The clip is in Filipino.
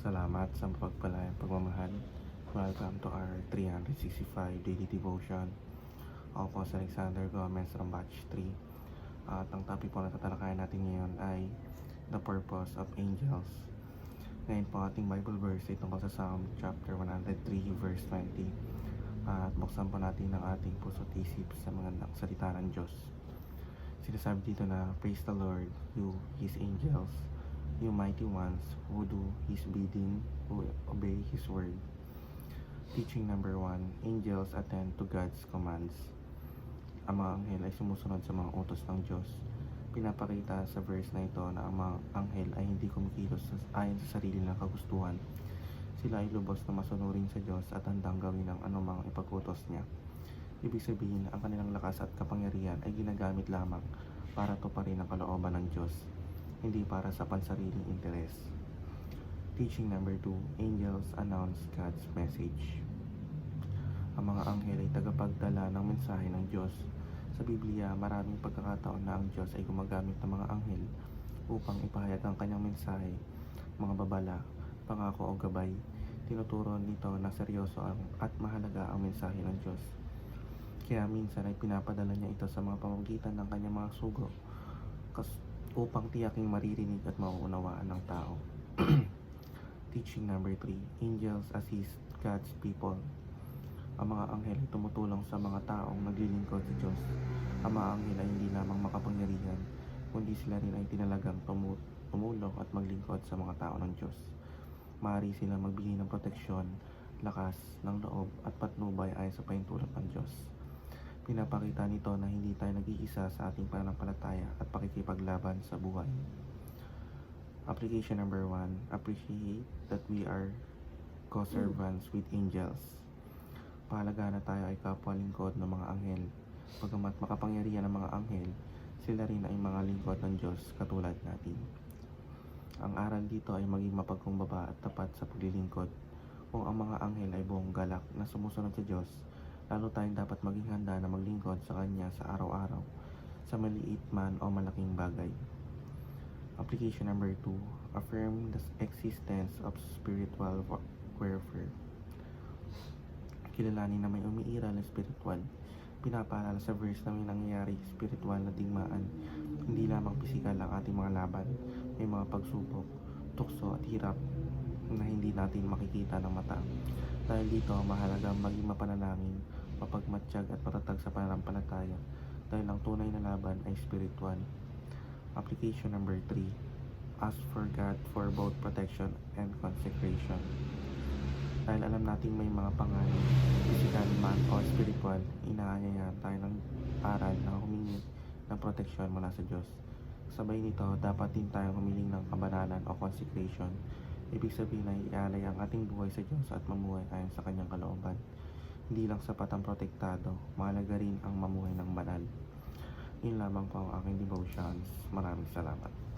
Salamat sa pagpalayang pagmamahal. Welcome to our 365 daily devotion. Ako po si Alexander Gomez from Batch 3. At ang topic po na tatalakayan natin ngayon ay the purpose of angels. Ngayon po ating Bible verse ay tungkol sa Psalm chapter 103 verse 20. At buksan po natin ang ating puso't isip sa mga salita ng Diyos. Sinasabi dito na, praise the Lord, you, His angels, you mighty ones who do His bidding, who obey His word. Teaching number 1, angels attend to God's commands. Ang mga anghel ay sumusunod sa mga utos ng Diyos. Pinapakita sa verse na ito na ang mga anghel ay hindi kumikilos ayon sa sarili ng kagustuhan. Sila ay lubos na masunurin sa Diyos at handang gawin ang anumang ipag-utos niya. Ibig sabihin, ang kanilang lakas at kapangyarihan ay ginagamit lamang para tuparin ang kalooban ng Diyos, hindi para sa pansariling interes. Teaching number 2, angels announce God's message. Ang mga anghel ay tagapagdala ng mensahe ng Diyos. Sa Biblia, maraming pagkakataon na ang Diyos ay gumagamit ng mga anghel upang ipahayag ang kanyang mensahe, mga babala, pangako o gabay. Tinuturo nito na seryoso at mahalaga ang mensahe ng Diyos. Kaya minsan ay pinapadala niya ito sa mga pamamagitan ng kanyang mga sugo upang tiyaking maririnig at mauunawaan ng tao. Teaching number 3, angels assist God's people. Ang mga anghel ay tumutulong sa mga taong naglilingkod sa Diyos. Ang mga anghel ay hindi lamang makapangyarihan, kundi sila rin ay tinalagang tumulong at maglingkod sa mga tao ng Diyos. Maaari sila magbigay ng proteksyon, lakas ng loob at patnubay ayon sa pahintulot ng Diyos. Pinapakita nito na hindi tayo nag-iisa sa ating pananampalataya at pakikipaglaban sa buhay. Application number 1, appreciate that we are co-servants with angels. Pahalaga na tayo ay kapwa-lingkod ng mga anghel. Pagamat makapangyarihan ng mga anghel, sila rin ay mga lingkod ng Diyos katulad natin. Ang aral dito ay maging mapagkumbaba at tapat sa paglilingkod. Kung ang mga anghel ay buong galak na sumusunod sa Diyos, lalo tayong dapat maging handa na maglingkod sa Kanya sa araw-araw, sa maliit man o malaking bagay. Application number 2, affirm the existence of spiritual warfare. Kilalanin na may umiiral na spiritual. Pinapaalala sa verse na may nangyayari spiritual na digmaan. Hindi lamang pisikal ang ating mga laban, may mga pagsubok, tukso at hirap na hindi natin makikita ng mata. Dahil dito, mahalaga maging mapanalangin, mapagmatsyag at matatag sa pananampalataya dahil ang tunay na laban ay spiritual. Application number 3, ask for God for both protection and consecration. Dahil alam natin may mga panganib, physical man o spiritual, inaanyayahan tayo ng aral na humingi ng proteksyon mula sa Diyos. Sabay nito, dapat din tayong humiling ng kabanalan o consecration. Ibig sabihin ay ialay ang ating buhay sa Diyos at mamuhay ayon sa Kanyang kalooban. Hindi lang sapat ang protektado, mahalaga rin ang mamuhay ng banal. Yun lamang po ang aking devotions. Maraming salamat.